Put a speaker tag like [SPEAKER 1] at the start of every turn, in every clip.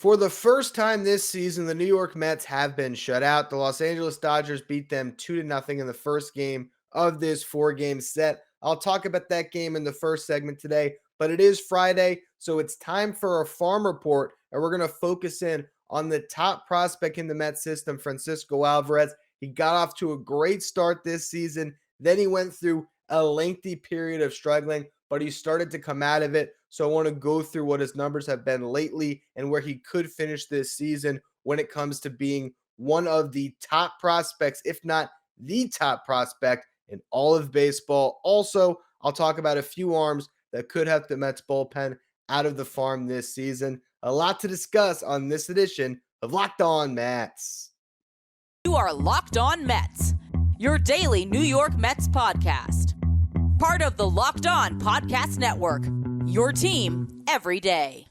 [SPEAKER 1] For the first time this season, the New York Mets have been shut out. The Los Angeles Dodgers beat them 2-0 in the first game of this four-game set. I'll talk about that game in the first segment today, but it is Friday, so it's time for a farm report, and we're going to focus in on the top prospect in the Mets system, Francisco Alvarez. He got off to a great start this season. Then he went through a lengthy period of struggling, but he started to come out of it. So I want to go through what his numbers have been lately and where he could finish this season when it comes to being one of the top prospects, if not the top prospect in all of baseball. Also, I'll talk about a few arms that could help the Mets bullpen out of the farm this season. A lot to discuss on this edition of Locked On Mets.
[SPEAKER 2] You are Locked On Mets, your daily New York Mets podcast. Part of the Locked On Podcast Network, your team every day.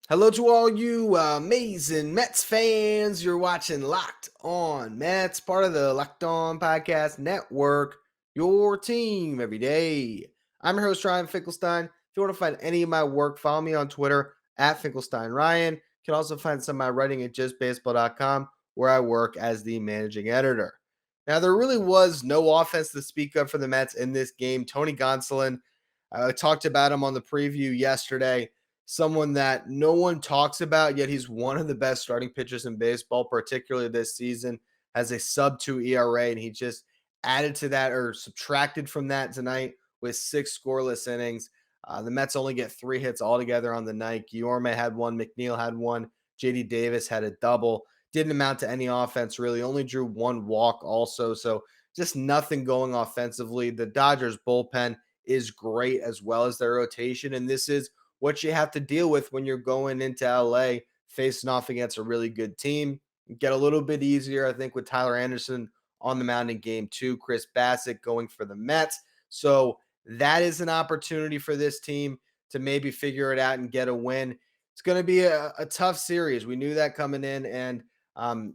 [SPEAKER 1] Hello to all you amazing Mets fans. You're watching Locked On Mets, part of the Locked On Podcast Network, your team every day. I'm your host, Ryan Finkelstein. If you want to find any of my work, follow me on Twitter at Finkelstein Ryan. You can also find some of my writing at justbaseball.com, where I work as the managing editor. Now, there really was no offense to speak of for the Mets in this game. Tony Gonsolin, I talked about him on the preview yesterday. Someone that no one talks about, yet he's one of the best starting pitchers in baseball, particularly this season, has a sub-2 ERA, and he just added to that or subtracted from that tonight with 6 scoreless innings. The Mets only get 3 hits altogether on the night. Guillorme had 1, McNeil had 1, JD Davis had a double. Didn't amount to any offense, really. Only drew 1 walk also, so just nothing going offensively. The Dodgers bullpen is great as well as their rotation, and this is what you have to deal with when you're going into LA facing off against a really good team. Get a little bit easier, I think, with Tyler Anderson on the mound in game 2, Chris Bassett going for the Mets. So that is an opportunity for this team to maybe figure it out and get a win. It's going to be a tough series. We knew that coming in, and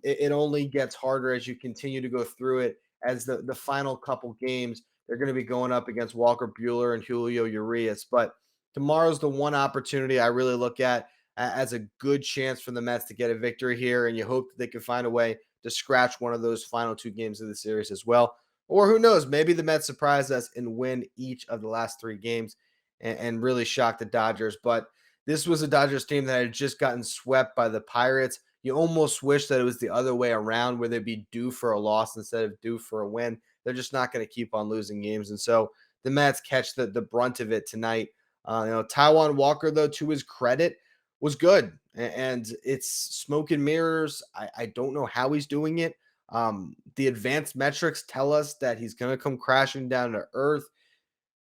[SPEAKER 1] it only gets harder as you continue to go through it. As the final couple games, they're going to be going up against Walker Buehler and Julio Urias. But tomorrow's the one opportunity I really look at as a good chance for the Mets to get a victory here, and you hope that they can find a way to scratch one of those final 2 games of the series as well. Or who knows, maybe the Mets surprise us and win each of the last 3 games and really shock the Dodgers. But this was a Dodgers team that had just gotten swept by the Pirates. You almost wish that it was the other way around, where they'd be due for a loss instead of due for a win. They're just not going to keep on losing games. And so the Mets catch the brunt of it tonight. Taijuan Walker, though, to his credit, was good. And it's smoke and mirrors. I don't know how he's doing it. The advanced metrics tell us that he's going to come crashing down to earth,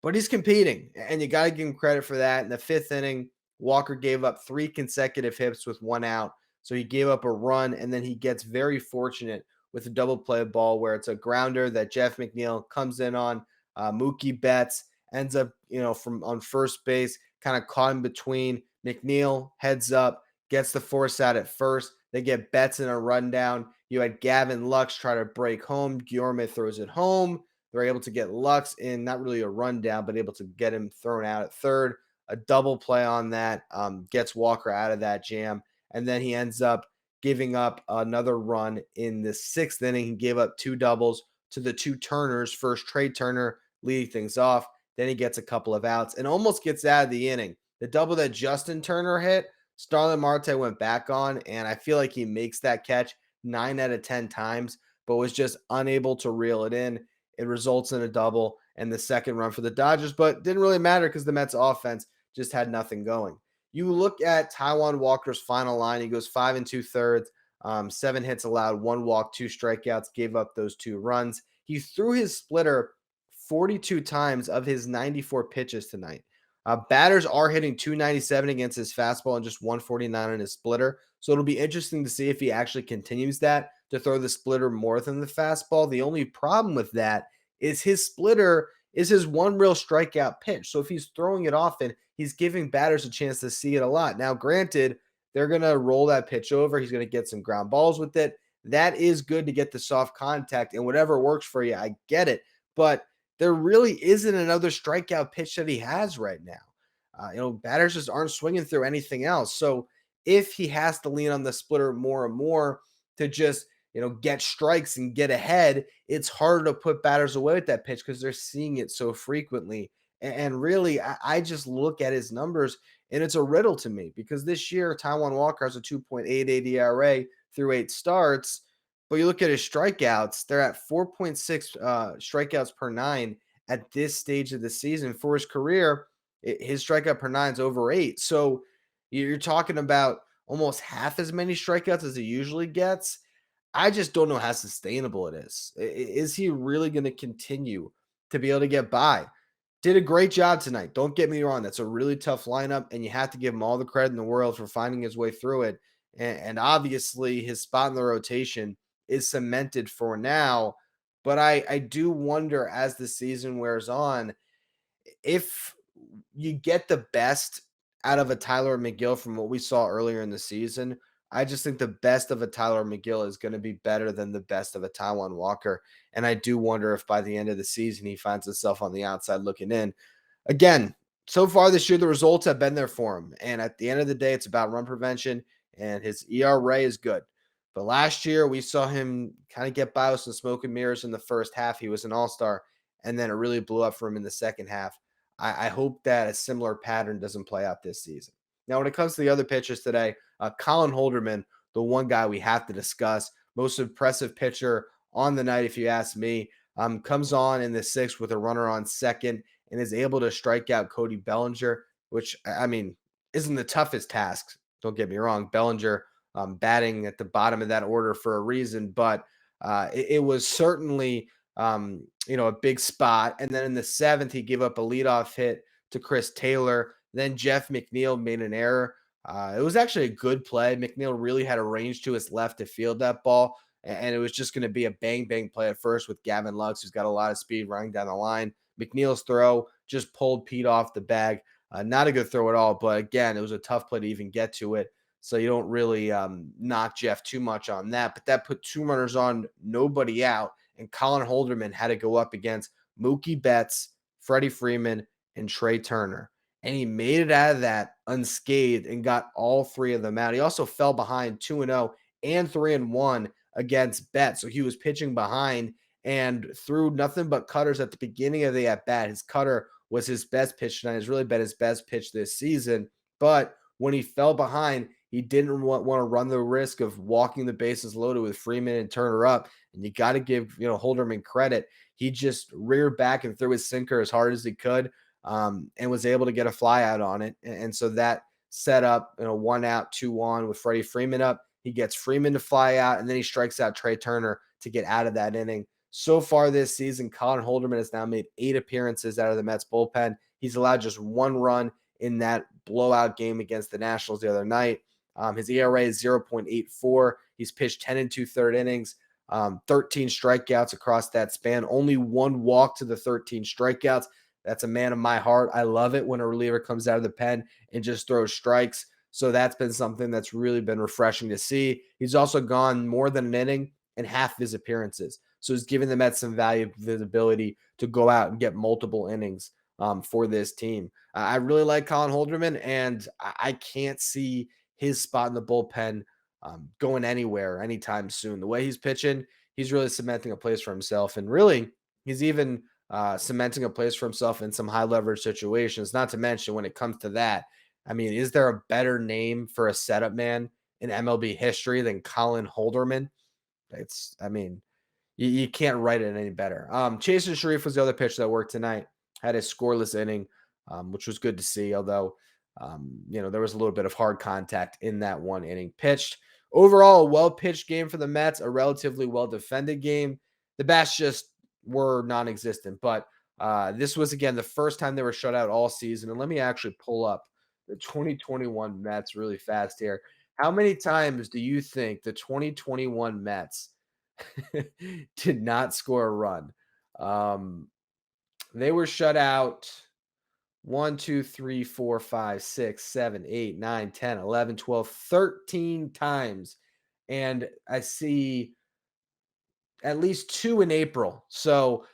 [SPEAKER 1] but he's competing, and you got to give him credit for that. In the 5th inning, Walker gave up 3 consecutive hits with 1 out. So he gave up a run, and then he gets very fortunate with a double play ball where it's a grounder that Jeff McNeil comes in on. Mookie Betts ends up, from on first base, kind of caught in between. McNeil heads up, gets the force out at first. They get Betts in a rundown. You had Gavin Lux try to break home. Guillorme throws it home. They're able to get Lux in, not really a rundown, but able to get him thrown out at third. A double play on that gets Walker out of that jam. And then he ends up giving up another run in the 6th inning. He gave up 2 doubles to the 2 Turners. First, Trey Turner leading things off. Then he gets a couple of outs and almost gets out of the inning. The double that Justin Turner hit, Starlin Marte went back on, and I feel like he makes that catch 9 out of 10 times, but was just unable to reel it in. It results in a double and the second run for the Dodgers, but didn't really matter because the Mets offense just had nothing going. You look at Taijuan Walker's final line. He goes 5 2/3, 7 hits allowed, 1 walk, 2 strikeouts, gave up those 2 runs. He threw his splitter 42 times of his 94 pitches tonight. Batters are hitting 297 against his fastball and just 149 on his splitter. So it'll be interesting to see if he actually continues that to throw the splitter more than the fastball. The only problem with that is his splitter is his one real strikeout pitch. So if he's throwing it often, he's giving batters a chance to see it a lot. Now, granted, they're going to roll that pitch over. He's going to get some ground balls with it. That is good to get the soft contact, and whatever works for you, I get it. But there really isn't another strikeout pitch that he has right now. Batters just aren't swinging through anything else. So if he has to lean on the splitter more and more to just, get strikes and get ahead, it's harder to put batters away with that pitch because they're seeing it so frequently. And really, I just look at his numbers and it's a riddle to me because this year, Taijuan Walker has a 2.88 ERA through 8 starts. But you look at his strikeouts, they're at 4.6 strikeouts per nine at this stage of the season. For his career, his strikeout per nine is over 8. So you're talking about almost half as many strikeouts as he usually gets. I just don't know how sustainable it is. Is he really going to continue to be able to get by? Did a great job tonight. Don't get me wrong. That's a really tough lineup, and you have to give him all the credit in the world for finding his way through it. And obviously, his spot in the rotation is cemented for now. But I do wonder as the season wears on, if you get the best out of a Tyler McGill from what we saw earlier in the season, I just think the best of a Tyler McGill is going to be better than the best of a Taijuan Walker. And I do wonder if by the end of the season, he finds himself on the outside looking in. Again, so far this year, the results have been there for him. And at the end of the day, it's about run prevention, and his ERA is good. But last year, we saw him kind of get by with some smoke and mirrors in the first half. He was an all-star, and then it really blew up for him in the second half. I hope that a similar pattern doesn't play out this season. Now, when it comes to the other pitchers today, Colin Holderman, the one guy we have to discuss, most impressive pitcher on the night, if you ask me, comes on in the sixth with a runner on second and is able to strike out Cody Bellinger, which, I mean, isn't the toughest task. Don't get me wrong. Bellinger batting at the bottom of that order for a reason, but it was certainly a big spot. And then in the seventh, he gave up a leadoff hit to Chris Taylor. Then Jeff McNeil made an error. It was actually a good play. McNeil really had a range to his left to field that ball. And it was just going to be a bang play at first with Gavin Lux, who's got a lot of speed running down the line. McNeil's throw just pulled Pete off the bag. Not a good throw at all. But again, it was a tough play to even get to it. So you don't really knock Jeff too much on that. But that put 2 runners on, nobody out. And Colin Holderman had to go up against Mookie Betts, Freddie Freeman, and Trey Turner. And he made it out of that unscathed and got all 3 of them out. He also fell behind 2-0 and 3-1 against Betts. So he was pitching behind and threw nothing but cutters at the beginning of the at-bat. His cutter was his best pitch tonight. It's really been his best pitch this season. But when he fell behind, he didn't want to run the risk of walking the bases loaded with Freeman and Turner up. And you got to give Holderman credit. He just reared back and threw his sinker as hard as he could, and was able to get a fly out on it. And so that set up 1 out, 2 on with Freddie Freeman up. He gets Freeman to fly out, and then he strikes out Trey Turner to get out of that inning. So far this season, Colin Holderman has now made 8 appearances out of the Mets bullpen. He's allowed just 1 run in that blowout game against the Nationals the other night. His ERA is 0.84. He's pitched 10 and 2/3 innings, 13 strikeouts across that span, only 1 walk to the 13 strikeouts. That's a man of my heart. I love it when a reliever comes out of the pen and just throws strikes. So that's been something that's really been refreshing to see. He's also gone more than an inning in half of his appearances. So he's giving the Mets some valuable visibility to go out and get multiple innings for this team. I really like Colin Holderman, and I can't see his spot in the bullpen going anywhere anytime soon. The way he's pitching, he's really cementing a place for himself. And really, he's even cementing a place for himself in some high leverage situations, not to mention when it comes to that. I mean, is there a better name for a setup man in MLB history than Colin Holderman? You can't write it any better. Chasen Sharif was the other pitcher that worked tonight, had a scoreless inning, which was good to see, although there was a little bit of hard contact in that 1 inning pitched. Overall, a well-pitched game for the Mets, a relatively well-defended game. The bats just were non-existent, but this was, again, the first time they were shut out all season. And let me actually pull up the 2021 Mets really fast here. How many times do you think the 2021 Mets did not score a run? They were shut out 1, 2, 3, 4, 5, 6, 7, 8, 9, 10, 11, 12, 13 times. And I see at least 2 in April. So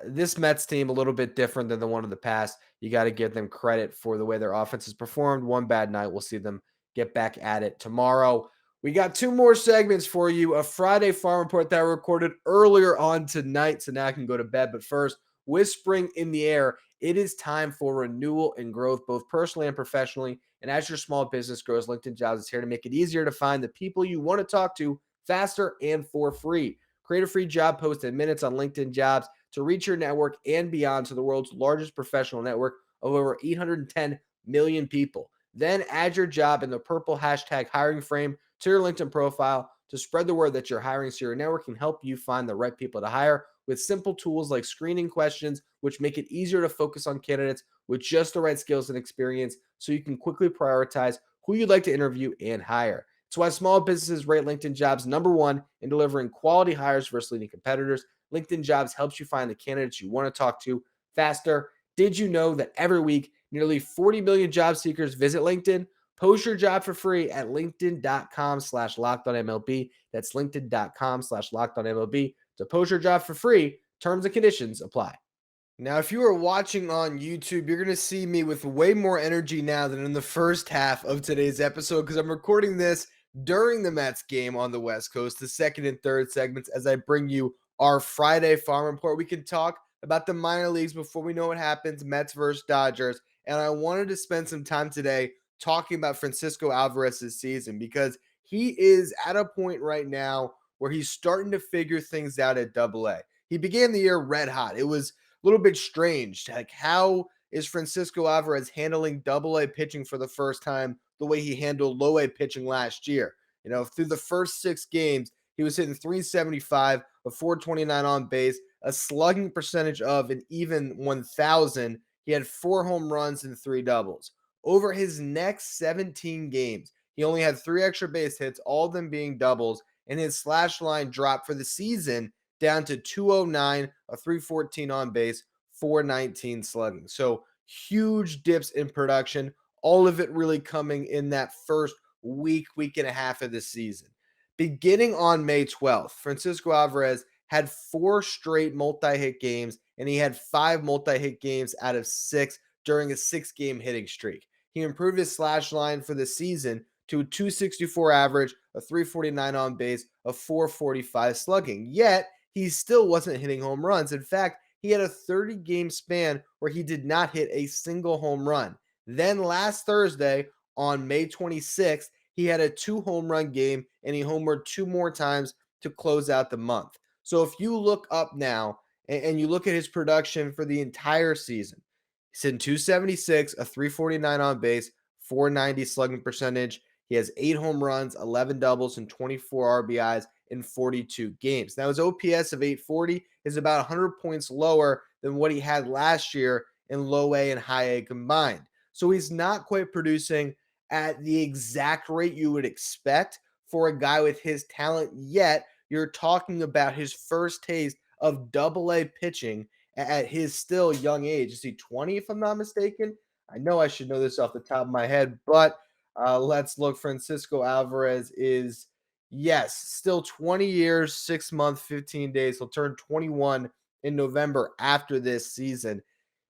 [SPEAKER 1] this Mets team a little bit different than the one of the past. You got to give them credit for the way their offense has performed. One bad night, we'll see them get back at it tomorrow. We got 2 more segments for you. A Friday farm report that I recorded earlier on tonight, so now I can go to bed. But first, with spring in the air, it is time for renewal and growth, both personally and professionally. And as your small business grows, LinkedIn Jobs is here to make it easier to find the people you want to talk to faster and for free. Create a free job post in minutes on LinkedIn Jobs to reach your network and beyond to the world's largest professional network of over 810 million people. Then add your job in the purple hashtag hiring frame to your LinkedIn profile to spread the word that you're hiring so your network can help you find the right people to hire with simple tools like screening questions, which make it easier to focus on candidates with just the right skills and experience so you can quickly prioritize who you'd like to interview and hire. It's why small businesses rate LinkedIn Jobs #1 in delivering quality hires versus leading competitors. LinkedIn Jobs helps you find the candidates you want to talk to faster. Did you know that every week, nearly 40 million job seekers visit LinkedIn? Post your job for free at linkedin.com/lockedonmlb. That's linkedin.com/lockedonmlb to post your job for free. Terms and conditions apply. Now, if you are watching on YouTube, you're going to see me with way more energy now than in the first half of today's episode because I'm recording this during the Mets game on the West Coast, the second and third segments, as I bring you our Friday farm report. We can talk about the minor leagues before we know what happens, Mets versus Dodgers. And I wanted to spend some time today talking about Francisco Alvarez's season because he is at a point right now where he's starting to figure things out at AA. He began the year red hot. It was little bit strange. Like, how is Francisco Alvarez handling AA pitching for the first time the way he handled low A pitching last year? Through the first 6 games, he was hitting 375, a 429 on base, a slugging percentage of an even 1,000. He had 4 home runs and 3 doubles. Over his next 17 games, he only had 3 extra base hits, all of them being doubles, and his slash line dropped for the season down to 209, a 314 on base, 419 slugging. So huge dips in production, all of it really coming in that first week and a half of the season. Beginning on May 12th, Francisco Alvarez had 4 straight multi-hit games, and he had 5 multi-hit games out of 6 during a 6-game hitting streak. He improved his slash line for the season to a 264 average, a 349 on base, a 445 slugging. Yet, he still wasn't hitting home runs. In fact, he had a 30-game span where he did not hit a single home run. Then last Thursday, on May 26th, he had a 2 home run game, and he homered 2 more times to close out the month. So if you look up now and you look at his production for the entire season, he's in 276, a 349 on base, 490 slugging percentage. He has 8 home runs, 11 doubles, and 24 RBIs in 42 games. Now, his OPS of 840 is about 100 points lower than what he had last year in low A and high A combined. So he's not quite producing at the exact rate you would expect for a guy with his talent, yet you're talking about his first taste of AA pitching at his still young age. Is he 20, if I'm not mistaken? I know I should know this off the top of my head, but let's look. Francisco Alvarez is, yes, still 20 years, 6 months, 15 days. He'll turn 21 in November after this season.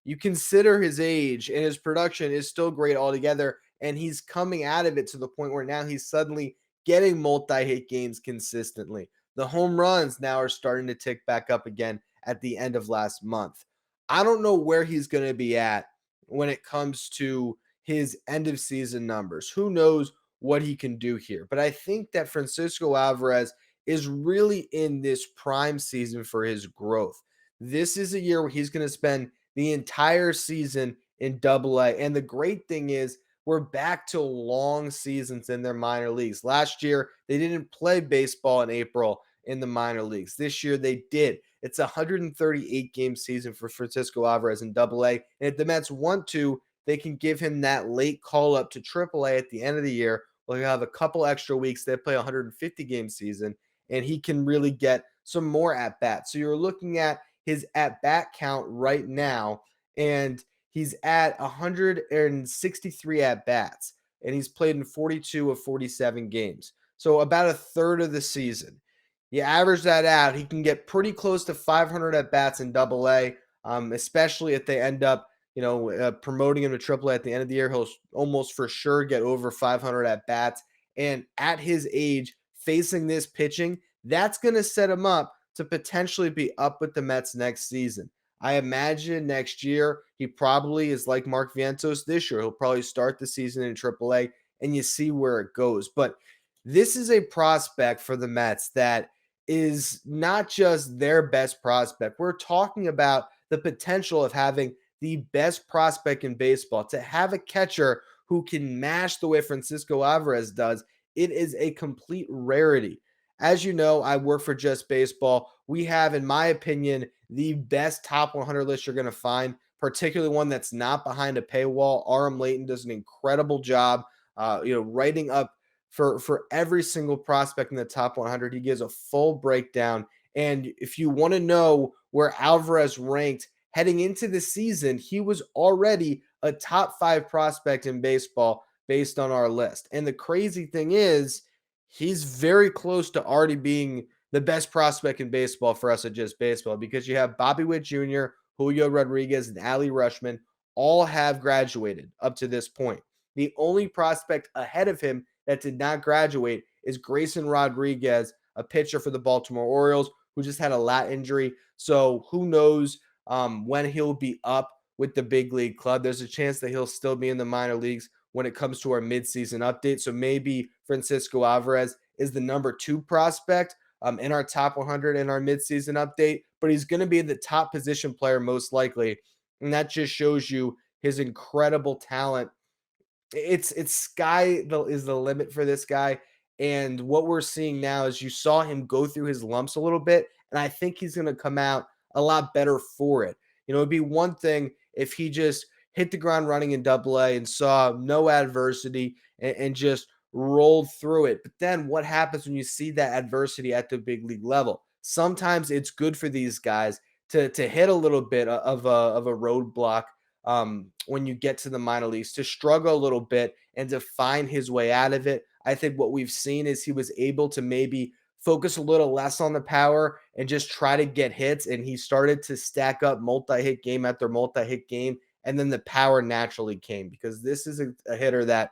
[SPEAKER 1] You consider his age, and his production is still great altogether, and he's coming out of it to the point where now he's suddenly getting multi-hit games consistently. The home runs now are starting to tick back up again at the end of last month. I don't know where he's going to be at when it comes to his end of season numbers. Who knows what he can do here? But I think that Francisco Alvarez is really in this prime season for his growth. This is a year where he's going to spend the entire season in AA. And the great thing is, we're back to long seasons in their minor leagues. Last year, they didn't play baseball in April in the minor leagues. This year, they did. It's a 138-game season for Francisco Alvarez in AA. And if the Mets want to, they can give him that late call-up to AAA at the end of the year. We'll have a couple extra weeks. They play a 150-game season, and he can really get some more at-bats. So you're looking at his at-bat count right now, and he's at 163 at-bats, and he's played in 42 of 47 games. So about a third of the season. You average that out, he can get pretty close to 500 at-bats in Double-A, especially if they end up promoting him to Triple-A at the end of the year. He'll almost for sure get over 500 at-bats. And at his age, facing this pitching, that's going to set him up to potentially be up with the Mets next season. I imagine next year he probably is like Mark Vientos this year. He'll probably start the season in AAA, and you see where it goes. But this is a prospect for the Mets that is not just their best prospect. We're talking about the potential of having the best prospect in baseball. To have a catcher who can mash the way Francisco Alvarez does, it is a complete rarity. As you know, I work for Just Baseball. We have, in my opinion, the best top 100 list you're going to find, particularly one that's not behind a paywall. RM Layton does an incredible job, writing up for every single prospect in the top 100. He gives a full breakdown. And if you want to know where Alvarez ranked heading into the season, he was already a top 5 prospect in baseball based on our list. And the crazy thing is, he's very close to already being the best prospect in baseball for us at Just Baseball, because you have Bobby Witt Jr., Julio Rodriguez, and Ali Rushman all have graduated up to this point. The only prospect ahead of him that did not graduate is Grayson Rodriguez, a pitcher for the Baltimore Orioles, who just had a lat injury. So who knows when he'll be up with the big league club. There's a chance that he'll still be in the minor leagues when it comes to our midseason update. So maybe Francisco Alvarez is the number 2 prospect in our top 100 in our midseason update, but he's going to be the top position player most likely. And that just shows you his incredible talent. It's sky is the limit for this guy. And what we're seeing now is you saw him go through his lumps a little bit, and I think he's going to come out a lot better for it. It'd be one thing if he just hit the ground running in Double-A and saw no adversity and just rolled through it. But then what happens when you see that adversity at the big league level? Sometimes it's good for these guys to hit a little bit of a roadblock when you get to the minor leagues, to struggle a little bit and to find his way out of it. I think what we've seen is he was able to maybe focus a little less on the power and just try to get hits. And he started to stack up multi-hit game after multi-hit game. And then the power naturally came, because this is a hitter that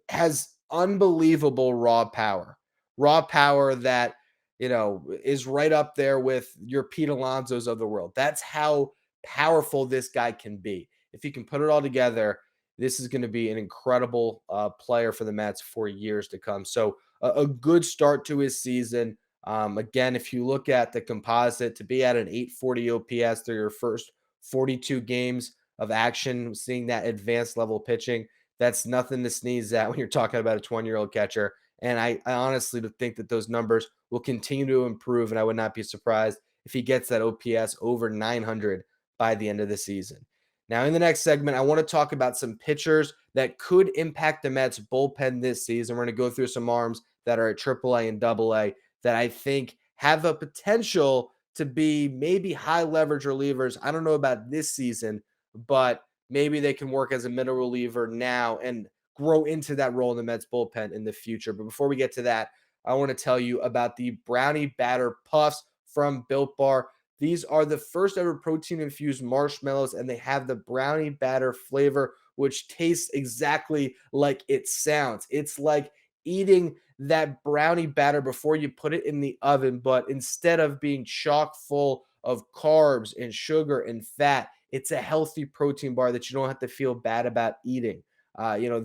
[SPEAKER 1] has unbelievable raw power that, is right up there with your Pete Alonsos of the world. That's how powerful this guy can be. If he can put it all together, this is going to be an incredible player for the Mets for years to come. So a good start to his season. Again, if you look at the composite, to be at an 840 OPS through your first 42 games of action, seeing that advanced level pitching, that's nothing to sneeze at when you're talking about a 20-year-old catcher. And I honestly think that those numbers will continue to improve, and I would not be surprised if he gets that OPS over 900 by the end of the season. Now, in the next segment, I want to talk about some pitchers that could impact the Mets bullpen this season. We're going to go through some arms that are at AAA and AA that I think have a potential to be maybe high leverage relievers. I don't know about this season, but maybe they can work as a middle reliever now and grow into that role in the Mets bullpen in the future. But before we get to that, I want to tell you about the Brownie Batter Puffs from Built Bar. These are the first ever protein-infused marshmallows, and they have the brownie batter flavor, which tastes exactly like it sounds. It's like eating that brownie batter before you put it in the oven, but instead of being chock full of carbs and sugar and fat, it's a healthy protein bar that you don't have to feel bad about eating.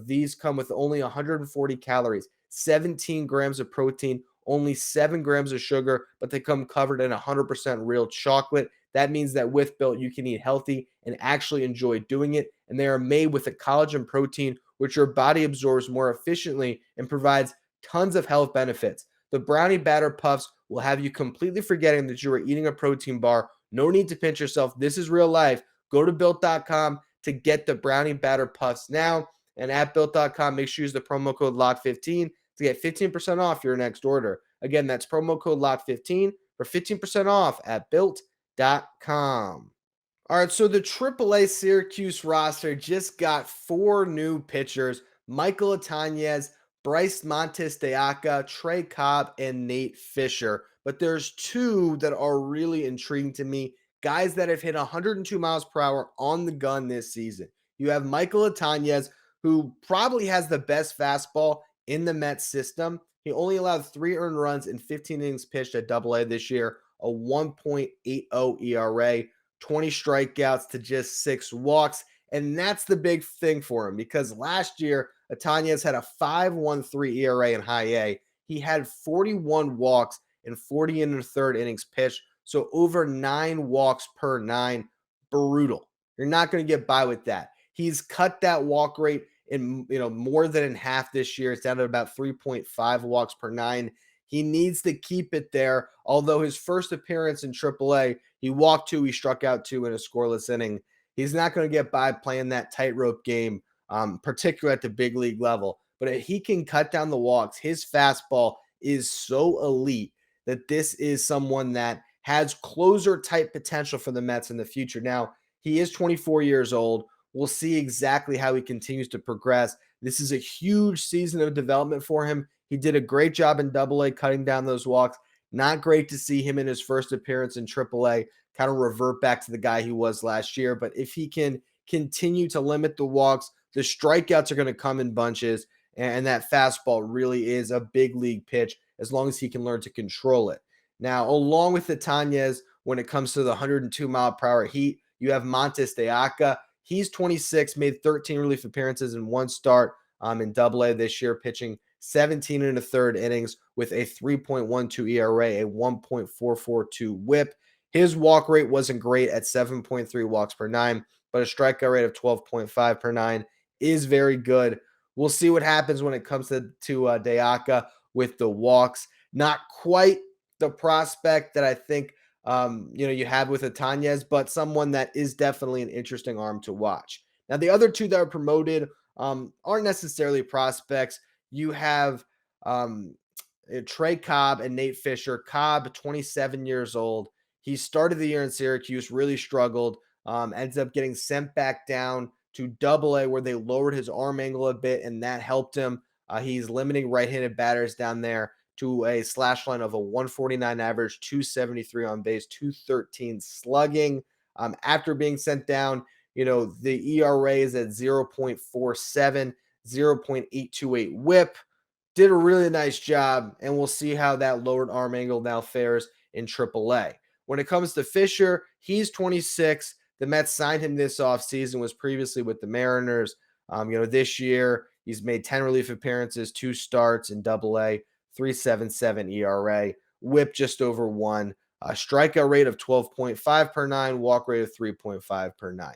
[SPEAKER 1] These come with only 140 calories, 17 grams of protein, only 7 grams of sugar, but they come covered in 100% real chocolate. That means that with Built, you can eat healthy and actually enjoy doing it. And they are made with a collagen protein, which your body absorbs more efficiently and provides tons of health benefits. The Brownie Batter Puffs will have you completely forgetting that you are eating a protein bar. No need to pinch yourself. This is real life. Go to Built.com to get the Brownie Batter Puffs now. And at Built.com, make sure you use the promo code LOCK15 to get 15% off your next order. Again, that's promo code LOCK15 for 15% off at Built.com. All right, so the AAA Syracuse roster just got 4 new pitchers: Michael Itanez, Bryce Montes de Aca, Trey Cobb, and Nate Fisher. But there's 2 that are really intriguing to me, guys that have hit 102 miles per hour on the gun this season. You have Michael Itanez, who probably has the best fastball in the Mets system. He only allowed 3 earned runs in 15 innings pitched at AA this year, a 1.80 ERA. 20 strikeouts to just 6 walks. And that's the big thing for him because last year, Itanez had a 5.13 ERA in high A. He had 41 walks in 40 and a third innings pitched. So over 9 walks per 9. Brutal. You're not going to get by with that. He's cut that walk rate in more than in half this year. It's down to about 3.5 walks per 9. He needs to keep it there. Although his first appearance in AAA, he walked 2, he struck out 2 in a scoreless inning. He's not going to get by playing that tightrope game, particularly at the big league level. But if he can cut down the walks, his fastball is so elite that this is someone that has closer type potential for the Mets in the future. Now, he is 24 years old. We'll see exactly how he continues to progress. This is a huge season of development for him. He did a great job in AA cutting down those walks. Not great to see him in his first appearance in AAA kind of revert back to the guy he was last year. But if he can continue to limit the walks, the strikeouts are going to come in bunches. And that fastball really is a big league pitch as long as he can learn to control it. Now, along with the Itanez, when it comes to the 102 mile per hour heat, you have Montes de Aca. He's 26, made 13 relief appearances in 1 start in AA this year, pitching 17 and a third innings with a 3.12 ERA, a 1.442 whip. His walk rate wasn't great at 7.3 walks per 9, but a strikeout rate of 12.5 per 9 is very good. We'll see what happens when it comes to De Aca with the walks. Not quite the prospect that I think you have with Itanez, but someone that is definitely an interesting arm to watch. Now, the other 2 that are promoted aren't necessarily prospects. You have Trey Cobb and Nate Fisher. Cobb, 27 years old. He started the year in Syracuse, really struggled, ends up getting sent back down to AA where they lowered his arm angle a bit, and that helped him. He's limiting right-handed batters down there to a slash line of a 149 average, 273 on base, 213 slugging. After being sent down, the ERA is at 0.47, 0.828 whip. Did a really nice job, and we'll see how that lowered arm angle now fares in AAA. When it comes to Fisher, he's 26. The Mets signed him this offseason, was previously with the Mariners. This year, he's made 10 relief appearances, 2 starts in AA, 3.77 ERA, whip just over 1, a strikeout rate of 12.5 per 9, walk rate of 3.5 per 9.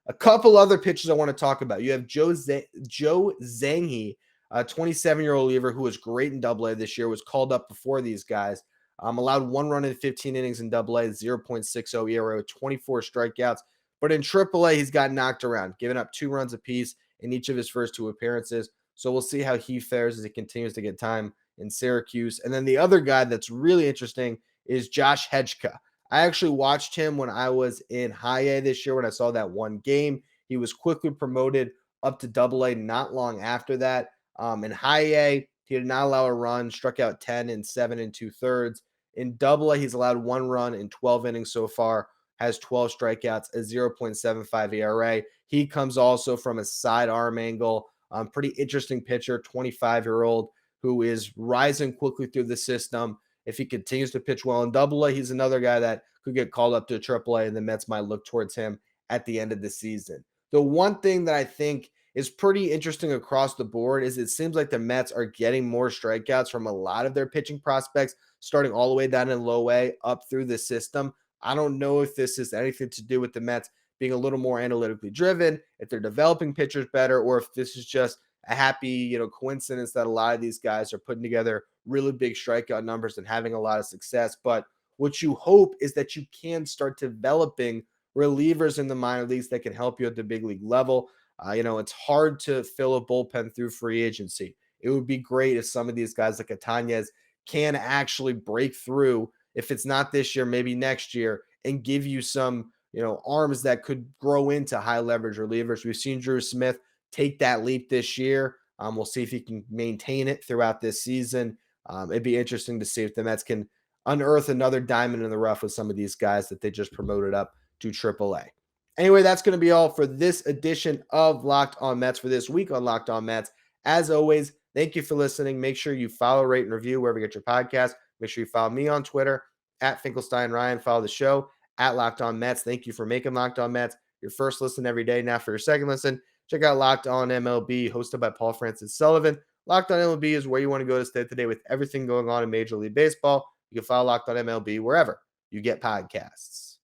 [SPEAKER 1] A couple other pitchers I want to talk about. You have Joe Zangy, a 27-year-old reliever who was great in AA this year, was called up before these guys. Allowed 1 run in 15 innings in AA, 0.60 ERA, 24 strikeouts. But in AAA, he's got knocked around, giving up 2 runs apiece in each of his first 2 appearances. So we'll see how he fares as he continues to get time in Syracuse. And then the other guy that's really interesting is Josh Hedgeka. I actually watched him when I was in high A this year when I saw that 1 game. He was quickly promoted up to AA not long after that. In high A, he did not allow a run, struck out 10 in 7 2/3. In AA, he's allowed 1 run in 12 innings so far, has 12 strikeouts, a 0.75 ERA. He comes also from a side arm angle. Pretty interesting pitcher, 25-year-old, who is rising quickly through the system. If he continues to pitch well in AA, he's another guy that could get called up to AAA, and the Mets might look towards him at the end of the season. The one thing that I think is pretty interesting across the board is it seems like the Mets are getting more strikeouts from a lot of their pitching prospects, starting all the way down in low A up through the system. I don't know if this is anything to do with the Mets being a little more analytically driven, if they're developing pitchers better, or if this is just a happy, coincidence that a lot of these guys are putting together really big strikeout numbers and having a lot of success. But what you hope is that you can start developing relievers in the minor leagues that can help you at the big league level. It's hard to fill a bullpen through free agency. It would be great if some of these guys like Itanez can actually break through, if it's not this year, maybe next year, and give you some, arms that could grow into high leverage relievers. We've seen Drew Smith take that leap this year. We'll see if he can maintain it throughout this season. It'd be interesting to see if the Mets can unearth another diamond in the rough with some of these guys that they just promoted up to AAA. Anyway, that's going to be all for this edition of Locked On Mets for this week on Locked On Mets. As always, thank you for listening. Make sure you follow, rate, and review wherever you get your podcast. Make sure you follow me on Twitter at Finkelstein Ryan. Follow the show at Locked On Mets. Thank you for making Locked On Mets your first listen every day. Now for your second listen, check out Locked On MLB, hosted by Paul Francis Sullivan. Locked On MLB is where you want to go to stay today with everything going on in Major League Baseball. You can follow Locked On MLB wherever you get podcasts.